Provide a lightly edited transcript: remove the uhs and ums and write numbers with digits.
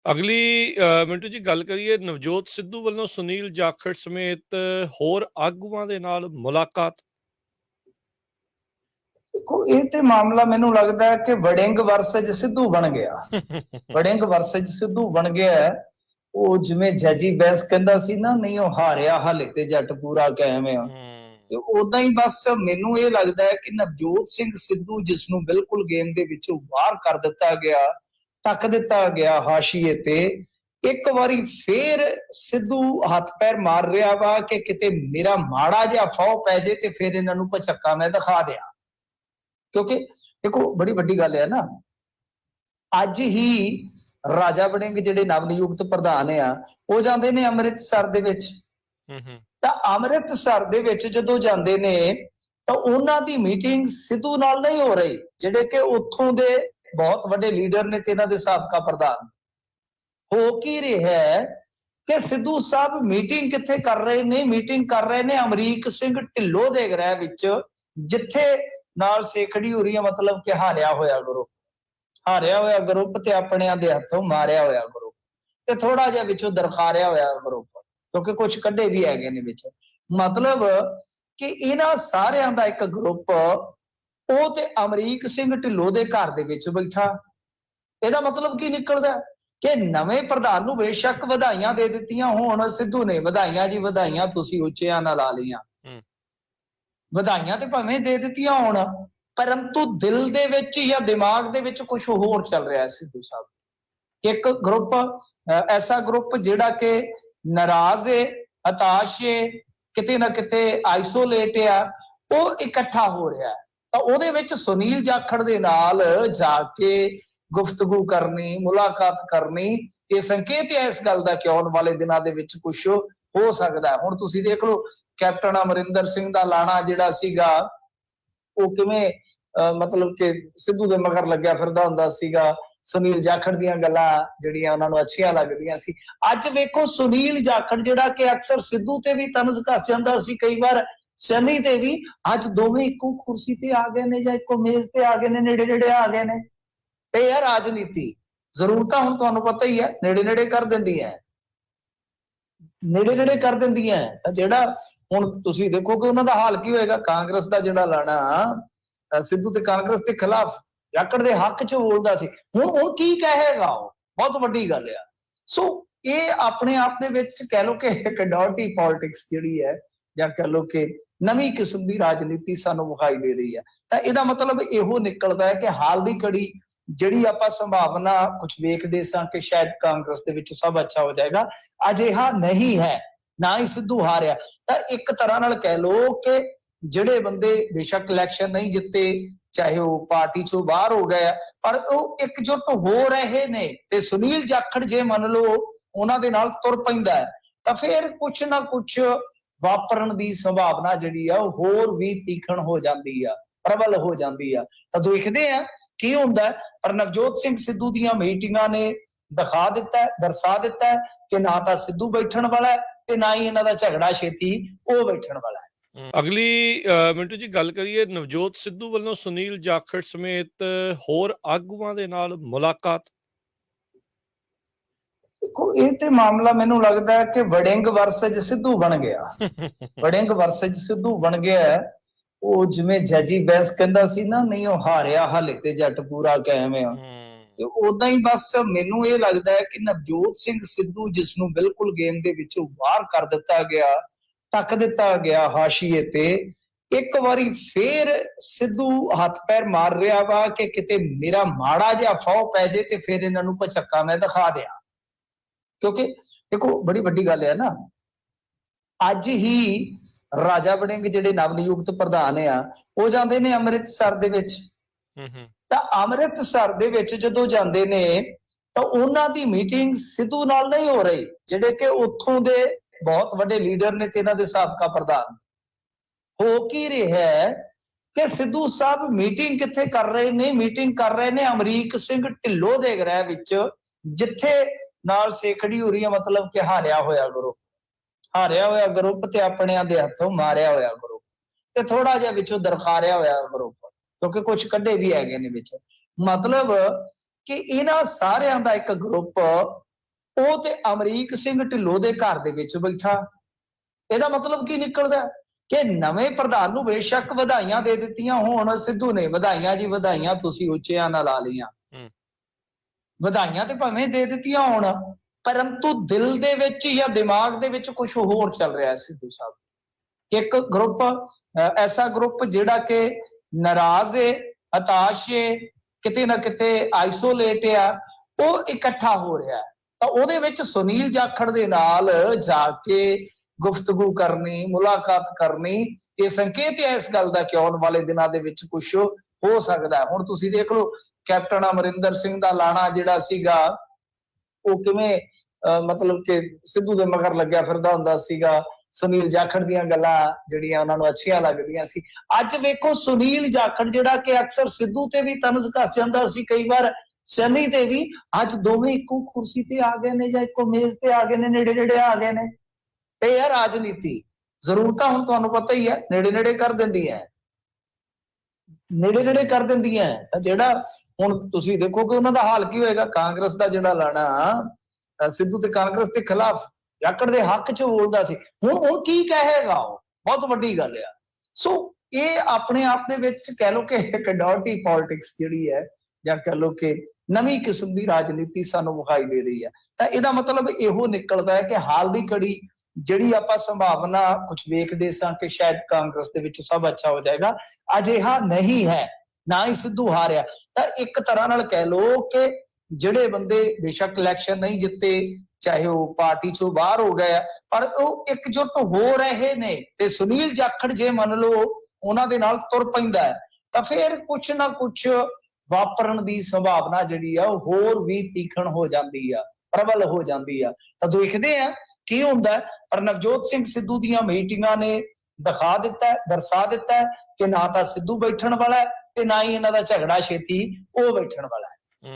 ਅਗਲੀ ਮਿੰਟੂ ਜੀ ਗੱਲ ਕਰੀਏ ਨਵਜੋਤ ਸਿੱਧੂ ਵੱਲੋਂ ਸੁਨੀਲ ਜਾਖੜ ਸਮੇਤ ਹੋਰ ਆਗੂਆਂ ਦੇ ਨਾਲ ਮੁਲਾਕਾਤ। ਦੇਖੋ ਇਹ ਤੇ ਮਾਮਲਾ ਮੈਨੂੰ ਲੱਗਦਾ ਹੈ ਕਿ ਵੜਿੰਗ ਵਰਸਜ ਸਿੱਧੂ ਬਣ ਗਿਆ। ਵੜਿੰਗ ਵਰਸਜ ਸਿੱਧੂ ਬਣ ਗਿਆ। ਉਹ ਜਿਵੇਂ ਜੈਜੀ ਬੈਸ ਕਹਿੰਦਾ ਸੀ ਨਾ, ਨਹੀਂ ਉਹ ਹਾਰਿਆ ਹਾਲੇ ਤੇ ਜੱਟ ਪੂਰਾ ਕਾਇਮ ਆ, ਤੇ ਉਦਾਂ ਹੀ ਬਸ ਮੈਨੂੰ ਇਹ ਲੱਗਦਾ ਹੈ ਕਿ ਨਵਜੋਤ ਸਿੰਘ ਸਿੱਧੂ ਜਿਸ ਨੂੰ ਬਿਲਕੁਲ ਗੇਮ ਦੇ ਵਿੱਚੋਂ ਬਾਹਰ ਕਰ ਦਿੱਤਾ ਗਿਆ, ਟੱਕ ਦਿੱਤਾ ਗਿਆ ਹਾਸ਼ੀਏ ਤੇ, ਇੱਕ ਵਾਰੀ ਫੇਰ ਸਿੱਧੂ ਹੱਥ ਪੈਰ ਮਾਰ ਰਿਹਾ ਵਾ ਕਿ ਕਿਤੇ ਮੇਰਾ ਮਾੜਾ ਜਿਹਾ ਫੌ ਪੈ ਜੇ ਤੇ ਫਿਰ ਇਹਨਾਂ ਨੂੰ ਪਚੱਕਾ ਮੈਂ ਦਿਖਾ ਦਿਆਂ। ਕਿਉਂਕਿ ਦੇਖੋ ਬੜੀ ਵੱਡੀ ਗੱਲ ਹੈ ਨਾ, ਅੱਜ ਹੀ ਰਾਜਾ ਵੜਿੰਗ ਜਿਹੜੇ ਨਵ ਨਿਯੁਕਤ ਪ੍ਰਧਾਨ ਆ ਉਹ ਜਾਂਦੇ ਨੇ ਅੰਮ੍ਰਿਤਸਰ ਦੇ ਵਿੱਚ। ਤਾਂ ਅੰਮ੍ਰਿਤਸਰ ਦੇ ਵਿੱਚ ਜਦੋਂ ਜਾਂਦੇ ਨੇ ਤਾਂ ਉਹਨਾਂ ਦੀ ਮੀਟਿੰਗ ਸਿੱਧੂ ਨਾਲ ਨਹੀਂ ਹੋ ਰਹੀ, ਜਿਹੜੇ ਕਿ ਉੱਥੋਂ ਦੇ ਬਹੁਤ ਵੱਡੇ ਲੀਡਰ ਨੇ ਤੇ ਇਹਨਾਂ ਦੇ ਸਾਬਕਾ ਪ੍ਰਧਾਨ। ਹੋ ਕੀ ਰਿਹਾ ਕਿ ਸਿੱਧੂ ਸਾਹਿਬ ਮੀਟਿੰਗ ਕਿੱਥੇ ਕਰ ਰਹੇ ਨੇ? ਮੀਟਿੰਗ ਕਰ ਰਹੇ ਨੇ ਅਮਰੀਕ ਸਿੰਘ ਢਿੱਲੋਂ ਦੇ ਗ੍ਰਹਿ ਵਿੱਚ, ਜਿੱਥੇ ਨਾਲ ਸੇਖੜੀ ਹੋ ਰਹੀ ਹੈ, ਮਤਲਬ ਕਿ ਹਾਰਿਆ ਹੋਇਆ ਗਰੁੱਪ ਤੇ ਆਪਣਿਆਂ ਦੇ ਹੱਥੋਂ ਮਾਰਿਆ ਹੋਇਆ ਗਰੁੱਪ, ਤੇ ਥੋੜਾ ਜਿਹਾ ਵਿੱਚੋਂ ਦਰਖਾਰਿਆ ਹੋਇਆ ਗਰੁੱਪ, ਕਿਉਂਕਿ ਕੁਝ ਕੱਢੇ ਵੀ ਹੈਗੇ ਨੇ ਵਿੱਚ। ਮਤਲਬ ਕਿ ਇਹਨਾਂ ਸਾਰਿਆਂ ਦਾ ਇੱਕ ਗਰੁੱਪ ਉਹ ਤੇ ਅਮਰੀਕ ਸਿੰਘ ਢਿੱਲੋਂ ਦੇ ਘਰ ਦੇ ਵਿੱਚ ਬੈਠਾ। ਇਹਦਾ ਮਤਲਬ ਕੀ ਨਿਕਲਦਾ ਕਿ ਨਵੇਂ ਪ੍ਰਧਾਨ ਨੂੰ ਬੇਸ਼ੱਕ ਵਧਾਈਆਂ ਦੇ ਦਿੱਤੀਆਂ ਹੋਣ ਸਿੱਧੂ ਨੇ, ਵਧਾਈਆਂ ਜੀ ਵਧਾਈਆਂ, ਤੁਸੀਂ ਉੱਚਿਆਂ ਨਾਲ ਲਾ ਲਈਆਂ, ਵਧਾਈਆਂ ਤੇ ਭਾਵੇਂ ਦੇ ਦਿੱਤੀਆਂ ਹੋਣ, ਪਰੰਤੂ ਦਿਲ ਦੇ ਵਿੱਚ ਜਾਂ ਦਿਮਾਗ ਦੇ ਵਿੱਚ ਕੁਝ ਹੋਰ ਚੱਲ ਰਿਹਾ ਹੈ ਸਿੱਧੂ ਸਾਹਿਬ। ਇੱਕ ਗਰੁੱਪ ਐਸਾ ਗਰੁੱਪ ਜਿਹੜਾ ਕਿ ਨਾਰਾਜ਼ ਏ, ਹਤਾਸ਼ ਏ, ਕਿਤੇ ਨਾ ਕਿਤੇ ਆਈਸੋਲੇਟ ਆ, ਉਹ ਇਕੱਠਾ ਹੋ ਰਿਹਾ। ਤਾਂ ਉਹਦੇ ਵਿੱਚ ਸੁਨੀਲ ਜਾਖੜ ਦੇ ਨਾਲ ਜਾ ਕੇ ਗੁਫ਼ਤਗੂ ਕਰਨੀ, ਮੁਲਾਕਾਤ ਕਰਨੀ, ਇਹ ਸੰਕੇਤ ਹੈ ਇਸ ਗੱਲ ਦਾ ਕਿ ਆਉਣ ਵਾਲੇ ਦਿਨਾਂ ਦੇ ਵਿੱਚ ਕੁਝ ਹੋ ਸਕਦਾ। ਹੁਣ ਤੁਸੀਂ ਦੇਖ ਲਓ ਕੈਪਟਨ ਅਮਰਿੰਦਰ ਸਿੰਘ ਦਾ ਲਾਣਾ ਜਿਹੜਾ ਸੀਗਾ ਉਹ ਕਿਵੇਂ ਮਤਲਬ ਕਿ ਸਿੱਧੂ ਦੇ ਮਗਰ ਲੱਗਿਆ ਫਿਰਦਾ ਹੁੰਦਾ ਸੀਗਾ। ਸੁਨੀਲ ਜਾਖੜ ਦੀਆਂ ਗੱਲਾਂ ਜਿਹੜੀਆਂ ਉਹਨਾਂ ਨੂੰ ਅੱਛੀਆਂ ਲੱਗਦੀਆਂ ਸੀ। ਅੱਜ ਵੇਖੋ ਸੁਨੀਲ ਜਾਖੜ ਜਿਹੜਾ ਕਿ ਅਕਸਰ ਸਿੱਧੂ ਤੇ ਵੀ ਤਨਜ਼ ਕੱਸ ਜਾਂਦਾ ਸੀ, ਕਈ ਵਾਰ ਸਨੀ ਤੇ ਵੀ, ਅੱਜ ਦੋਵੇਂ ਇੱਕੋ ਕੁਰਸੀ ਤੇ ਆ ਗਏ ਨੇ ਜਾਂ ਇੱਕੋ ਮੇਜ਼ ਤੇ ਆ ਗਏ ਨੇ, ਨੇੜੇ ਨੇੜੇ ਆ ਗਏ ਨੇ। ਤੇ ਇਹ ਰਾਜਨੀਤੀ ਜ਼ਰੂਰਤਾਂ ਹੁਣ ਤੁਹਾਨੂੰ ਪਤਾ ਹੀ ਹੈ ਨੇੜੇ ਨੇੜੇ ਕਰ ਦਿੰਦੀਆਂ, ਨੇੜੇ ਨੇੜੇ ਕਰ ਦਿੰਦੀਆਂ। ਤਾਂ ਜਿਹੜਾ ਹੁਣ ਤੁਸੀਂ ਦੇਖੋ ਕਿ ਉਹਨਾਂ ਦਾ ਹਾਲ ਕੀ ਹੋਏਗਾ। ਕਾਂਗਰਸ ਦਾ ਜਿਹੜਾ ਲਾਣਾ ਸਿੱਧੂ ਤੇ ਕਾਂਗਰਸ ਦੇ ਖਿਲਾਫ ਜਾਖੜ ਦੇ ਹੱਕ ਚ ਬੋਲਦਾ ਸੀ, ਹੁਣ ਕੀ ਕਹੇਗਾ ਉਹ, ਬਹੁਤ ਵੱਡੀ ਗੱਲ ਆ। ਸੋ ਇਹ ਆਪਣੇ ਆਪ ਦੇ ਵਿੱਚ ਕਹਿ ਲਓ ਕਿ ਇੱਕ ਡਰਟੀ ਪੋਲਿਟਿਕਸ ਜਿਹੜੀ ਹੈ, ਜਾਂ ਕਹਿ ਲਓ ਕਿ ਨਵੀਂ ਕਿਸਮ ਦੀ ਰਾਜਨੀਤੀ ਸਾਨੂੰ ਵਿਖਾਈ ਦੇ ਰਹੀ ਹੈ। ਤਾਂ ਇਹਦਾ ਮਤਲਬ ਇਹੋ ਨਿਕਲਦਾ ਹੈ ਕਿ ਹਾਲ ਦੀ ਘੜੀ ਜਿਹੜੀ ਆਪਾਂ ਸੰਭਾਵਨਾ ਕੁਝ ਵੇਖਦੇ ਸਾਂ ਕਿ ਸ਼ਾਇਦ ਕਾਂਗਰਸ ਦੇ ਵਿੱਚ ਸਭ ਅੱਛਾ ਹੋ ਜਾਏਗਾ, ਅਜਿਹਾ ਨਹੀਂ ਹੈ। ਨਾ ਹੀ ਸਿੱਧੂ ਹਾਰਿਆ। ਤਾਂ ਇੱਕ ਤਰ੍ਹਾਂ ਨਾਲ ਕਹਿ ਲਓ ਕਿ ਜਿਹੜੇ ਬੰਦੇ ਬੇਸ਼ੱਕ ਇਲੈਕਸ਼ਨ ਨਹੀਂ ਜਿੱਤੇ, ਚਾਹੇ ਉਹ ਪਾਰਟੀ ਚੋਂ ਬਾਹਰ ਹੋ ਗਏ, ਪਰ ਉਹ ਇਕਜੁੱਟ ਹੋ ਰਹੇ ਨੇ। ਤੇ ਸੁਨੀਲ ਜਾਖੜ ਜੇ ਮੰਨ ਲਓ ਉਹਨਾਂ ਦੇ ਨਾਲ ਤੁਰ ਪੈਂਦਾ ਹੈ ਤਾਂ ਫਿਰ ਕੁਛ ਨਾ ਕੁਛ ਵਾਪਰਨ ਦੀ ਸੰਭਾਵਨਾ ਜਿਹੜੀ ਆ ਉਹ ਹੋਰ ਵੀ ਤੀਖਣ ਹੋ ਜਾਂਦੀ ਆ, ਪ੍ਰਬਲ ਹੋ ਜਾਂਦੀ ਆ। ਤਾਂ ਦੇਖਦੇ ਆ ਕੀ ਹੁੰਦਾ। ਪਰ ਨਵਜੋਤ ਸਿੰਘ ਸਿੱਧੂ ਦੀਆਂ ਮੀਟਿੰਗਾਂ ਨੇ ਦਿਖਾ ਦਿੱਤਾ, ਦਰਸਾ ਦਿੱਤਾ ਕਿ ਨਾ ਤਾਂ ਸਿੱਧੂ ਬੈਠਣ ਵਾਲਾ ਤੇ ਨਾ ਹੀ ਇਹਨਾਂ ਦਾ ਝਗੜਾ ਛੇਤੀ ਉਹ ਬੈਠਣ ਵਾਲਾ ਹੈ। ਅਗਲੀ ਮਿੰਟੂ ਜੀ ਗੱਲ ਕਰੀਏ ਨਵਜੋਤ ਸਿੱਧੂ ਵੱਲੋਂ ਸੁਨੀਲ ਜਾਖੜ ਸਮੇਤ ਹੋਰ ਆਗੂਆਂ ਦੇ ਨਾਲ ਮੁਲਾਕਾਤ। ਦੇਖੋ ਇਹ ਤੇ ਮਾਮਲਾ ਮੈਨੂੰ ਲੱਗਦਾ ਹੈ ਕਿ ਵੜਿੰਗ ਵਰਸਜ ਸਿੱਧੂ ਬਣ ਗਿਆ। ਵੜਿੰਗ ਵਰਸਜ ਸਿੱਧੂ ਬਣ ਗਿਆ। ਉਹ ਜਿਵੇਂ ਜੈਜੀ ਬੈਸ ਕਹਿੰਦਾ ਸੀ ਨਾ, ਨਹੀਂ ਉਹ ਹਾਰਿਆ ਹਾਲੇ ਤੇ ਜੱਟ ਪੂਰਾ ਕਾਇਮ ਆ, ਤੇ ਉਦਾਂ ਹੀ ਬਸ ਮੈਨੂੰ ਇਹ ਲੱਗਦਾ ਹੈ ਕਿ ਨਵਜੋਤ ਸਿੰਘ ਸਿੱਧੂ ਜਿਸ ਨੂੰ ਬਿਲਕੁਲ ਗੇਮ ਦੇ ਵਿੱਚੋਂ ਬਾਹਰ ਕਰ ਦਿੱਤਾ ਗਿਆ, ਟੱਕ ਦਿੱਤਾ ਗਿਆ ਹਾਸ਼ੀਏ ਤੇ, ਇੱਕ ਵਾਰੀ ਫੇਰ ਸਿੱਧੂ ਹੱਥ ਪੈਰ ਮਾਰ ਰਿਹਾ ਵਾ ਕਿ ਕਿਤੇ ਮੇਰਾ ਮਾੜਾ ਜਿਹਾ ਫੌ ਪੈ ਜੇ ਤੇ ਫਿਰ ਇਹਨਾਂ ਨੂੰ ਪਚੱਕਾ ਮੈਂ ਦਿਖਾ ਦਿਆਂ। ਕਿਉਂਕਿ ਦੇਖੋ ਬੜੀ ਵੱਡੀ ਗੱਲ ਹੈ ਨਾ, ਅੱਜ ਹੀ ਰਾਜਾ ਵੜਿੰਗ ਜਿਹੜੇ ਨਵ ਨਿਯੁਕਤ ਪ੍ਰਧਾਨ ਆ ਉਹ ਜਾਂਦੇ ਨੇ ਅੰਮ੍ਰਿਤਸਰ ਦੇ ਵਿੱਚ। ਤਾਂ ਅੰਮ੍ਰਿਤਸਰ ਦੇ ਵਿੱਚ ਜਦੋਂ ਜਾਂਦੇ ਨੇ ਤਾਂ ਉਹਨਾਂ ਦੀ ਮੀਟਿੰਗ ਸਿੱਧੂ ਨਾਲ ਨਹੀਂ ਹੋ ਰਹੀ, ਜਿਹੜੇ ਕਿ ਉੱਥੋਂ ਦੇ ਬਹੁਤ ਵੱਡੇ ਲੀਡਰ ਨੇ ਤੇ ਇਹਨਾਂ ਦੇ ਸਾਬਕਾ ਪ੍ਰਧਾਨ। ਹੋ ਕੀ ਰਿਹਾ ਕਿ ਸਿੱਧੂ ਸਾਹਿਬ ਮੀਟਿੰਗ ਕਿੱਥੇ ਕਰ ਰਹੇ ਨੇ? ਮੀਟਿੰਗ ਕਰ ਰਹੇ ਨੇ ਅਮਰੀਕ ਸਿੰਘ ਢਿੱਲੋਂ ਦੇ ਗ੍ਰਹਿ ਵਿੱਚ, ਜਿੱਥੇ ਨਾਲ ਸੇਖੜੀ ਹੋ ਰਹੀ ਹੈ, ਮਤਲਬ ਕਿ ਹਾਰਿਆ ਹੋਇਆ ਗਰੁੱਪ ਤੇ ਆਪਣਿਆਂ ਦੇ ਹੱਥੋਂ ਮਾਰਿਆ ਹੋਇਆ ਗਰੁੱਪ, ਤੇ ਥੋੜਾ ਜਿਹਾ ਵਿੱਚੋਂ ਦਰਖਾਰਿਆ ਹੋਇਆ ਗਰੁੱਪ, ਕਿਉਂਕਿ ਕੁਝ ਕੱਢੇ ਵੀ ਹੈਗੇ ਨੇ ਵਿੱਚ। ਮਤਲਬ ਕਿ ਇਹਨਾਂ ਸਾਰਿਆਂ ਦਾ ਇੱਕ ਗਰੁੱਪ ਉਹ ਤੇ ਅਮਰੀਕ ਸਿੰਘ ਢਿੱਲੋਂ ਦੇ ਘਰ ਦੇ ਵਿੱਚ ਬੈਠਾ। ਇਹਦਾ ਮਤਲਬ ਕੀ ਨਿਕਲਦਾ ਕਿ ਨਵੇਂ ਪ੍ਰਧਾਨ ਨੂੰ ਬੇਸ਼ੱਕ ਵਧਾਈਆਂ ਦੇ ਦਿੱਤੀਆਂ ਹੋਣ, ਸਿੱਧੂ ਨੇ ਵਧਾਈਆਂ ਜੀ ਵਧਾਈਆਂ ਤੁਸੀਂ ਉੱਚਿਆਂ ਨਾਲ ਲਾ ਲਈਆਂ, ਵਧਾਈਆਂ ਤੇ ਭਾਵੇਂ ਦੇ ਦਿੱਤੀਆਂ ਹੋਣ, ਪਰੰਤੂ ਦਿਲ ਦੇ ਵਿੱਚ ਜਾਂ ਦਿਮਾਗ ਦੇ ਵਿੱਚ ਕੁਝ ਹੋਰ ਚੱਲ ਰਿਹਾ ਸਿੱਧੂ ਸਾਹਿਬ। ਇੱਕ ਗਰੁੱਪ ਐਸਾ ਗਰੁੱਪ ਜਿਹੜਾ ਕਿ ਨਾਰਾਜ਼ ਏ, ਹਤਾਸ਼ ਏ, ਕਿਤੇ ਨਾ ਕਿਤੇ ਆਈਸੋਲੇਟ ਆ, ਉਹ ਇਕੱਠਾ ਹੋ ਰਿਹਾ। ਤਾਂ ਉਹਦੇ ਵਿੱਚ ਸੁਨੀਲ ਜਾਖੜ ਦੇ ਨਾਲ ਜਾ ਕੇ ਗੁਫ਼ਤਗੂ ਕਰਨੀ, ਮੁਲਾਕਾਤ ਕਰਨੀ, ਇਹ ਸੰਕੇਤ ਹੈ ਇਸ ਗੱਲ ਦਾ ਕਿ ਆਉਣ ਵਾਲੇ ਦਿਨਾਂ ਦੇ ਵਿੱਚ ਕੁਝ ਹੋ ਸਕਦਾ। ਹੁਣ ਤੁਸੀਂ ਦੇਖ ਲਓ ਕੈਪਟਨ ਅਮਰਿੰਦਰ ਸਿੰਘ ਦਾ ਲਾਣਾ ਜਿਹੜਾ ਸੀਗਾ ਉਹ ਕਿਵੇਂ ਮਤਲਬ ਕਿ ਸਿੱਧੂ ਦੇ ਮਗਰ ਲੱਗਿਆ ਫਿਰਦਾ ਹੁੰਦਾ ਸੀਗਾ। ਸੁਨੀਲ ਜਾਖੜ ਦੀਆਂ ਗੱਲਾਂ ਜਿਹੜੀਆਂ ਉਹਨਾਂ ਨੂੰ ਅੱਛੀਆਂ ਲੱਗਦੀਆਂ ਸੀ। ਅੱਜ ਵੇਖੋ ਸੁਨੀਲ ਜਾਖੜ ਜਿਹੜਾ ਕਿ ਅਕਸਰ ਸਿੱਧੂ ਤੇ ਵੀ ਤਨਜ਼ ਕੱਸ ਜਾਂਦਾ ਸੀ, ਕਈ ਵਾਰ ਸਨੀ ਤੇ ਵੀ, ਅੱਜ ਦੋਵੇਂ ਇੱਕੋ ਕੁਰਸੀ ਤੇ ਆ ਗਏ ਨੇ ਜਾਂ ਇੱਕੋ ਮੇਜ਼ ਤੇ ਆ ਗਏ ਨੇ, ਨੇੜੇ ਨੇੜੇ ਆ ਗਏ ਨੇ। ਤੇ ਇਹ ਰਾਜਨੀਤੀ ਜ਼ਰੂਰਤਾਂ ਹੁਣ ਤੁਹਾਨੂੰ ਪਤਾ ਹੀ ਹੈ ਨੇੜੇ ਨੇੜੇ ਕਰ ਦਿੰਦੀਆਂ, ਨੇੜੇ ਨੇੜੇ ਕਰ ਦਿੰਦੀਆਂ। ਤਾਂ ਜਿਹੜਾ ਹੁਣ ਤੁਸੀਂ ਦੇਖੋ ਕਿ ਉਹਨਾਂ ਦਾ ਹਾਲ ਕੀ ਹੋਏਗਾ। ਕਾਂਗਰਸ ਦਾ ਜਿਹੜਾ ਲਾਣਾ ਸਿੱਧੂ ਤੇ ਕਾਂਗਰਸ ਦੇ ਖਿਲਾਫ ਜਾਖੜ ਦੇ ਹੱਕ 'ਚ ਬੋਲਦਾ ਸੀ, ਹੁਣ ਕੀ ਕਹੇਗਾ ਉਹ, ਬਹੁਤ ਵੱਡੀ ਗੱਲ ਆ। ਸੋ ਇਹ ਆਪਣੇ ਆਪ ਦੇ ਵਿੱਚ ਕਹਿ ਲਓ ਕਿ ਇੱਕ ਡਰਟੀ ਪੋਲਿਟਿਕਸ ਜਿਹੜੀ ਹੈ, ਜਾਂ ਕਹਿ ਲਓ ਕਿ ਨਵੀਂ ਕਿਸਮ ਦੀ ਰਾਜਨੀਤੀ ਸਾਨੂੰ ਵਿਖਾਈ ਦੇ ਰਹੀ ਹੈ। ਤਾਂ ਇਹਦਾ ਮਤਲਬ ਇਹੋ ਨਿਕਲਦਾ ਹੈ ਕਿ ਹਾਲ ਦੀ ਘੜੀ ਜਿਹੜੀ ਆਪਾਂ ਸੰਭਾਵਨਾ ਕੁਝ ਵੇਖਦੇ ਸਾਂ ਕਿ ਸ਼ਾਇਦ ਕਾਂਗਰਸ ਦੇ ਵਿੱਚ ਸਭ ਅੱਛਾ ਹੋ ਜਾਏਗਾ, ਅਜਿਹਾ ਨਹੀਂ ਹੈ। ਨਾ ਹੀ ਸਿੱਧੂ ਹਾਰਿਆ। ਤਾਂ ਇੱਕ ਤਰ੍ਹਾਂ ਨਾਲ ਕਹਿ ਲਓ ਕਿ ਜਿਹੜੇ ਬੰਦੇ ਬੇਸ਼ੱਕ ਇਲੈਕਸ਼ਨ ਨਹੀਂ ਜਿੱਤੇ, ਚਾਹੇ ਉਹ ਪਾਰਟੀ ਚੋਂ ਬਾਹਰ ਹੋ ਗਏ, ਪਰ ਉਹ ਇਕਜੁੱਟ ਹੋ ਰਹੇ ਨੇ। ਤੇ ਸੁਨੀਲ ਜਾਖੜ ਜੇ ਮੰਨ ਲਓ ਉਹਨਾਂ ਦੇ ਨਾਲ ਤੁਰ ਪੈਂਦਾ ਹੈ ਤਾਂ ਫਿਰ ਕੁਛ ਨਾ ਕੁਛ ਵਾਪਰਨ ਦੀ ਸੰਭਾਵਨਾ ਜਿਹੜੀ ਆ ਉਹ ਹੋਰ ਵੀ ਤੀਖਣ ਹੋ ਜਾਂਦੀ ਆ, ਪ੍ਰਬਲ ਹੋ ਜਾਂਦੀ ਆ। ਤਾਂ ਦੇਖਦੇ ਆ ਕੀ ਹੁੰਦਾ। ਪਰ ਨਵਜੋਤ ਸਿੰਘ ਸਿੱਧੂ ਦੀਆਂ ਮੀਟਿੰਗਾਂ ਨੇ ਦਰਸਾ ਦਿੱਤਾ ਕਿ ਨਾ ਤਾਂ ਸਿੱਧੂ ਬੈਠਣ ਵਾਲਾ ਤੇ ਨਾ ਹੀ ਇਹਨਾਂ ਦਾ ਝਗੜਾ ਛੇਤੀ ਉਹ ਬੈਠਣ ਵਾਲਾ।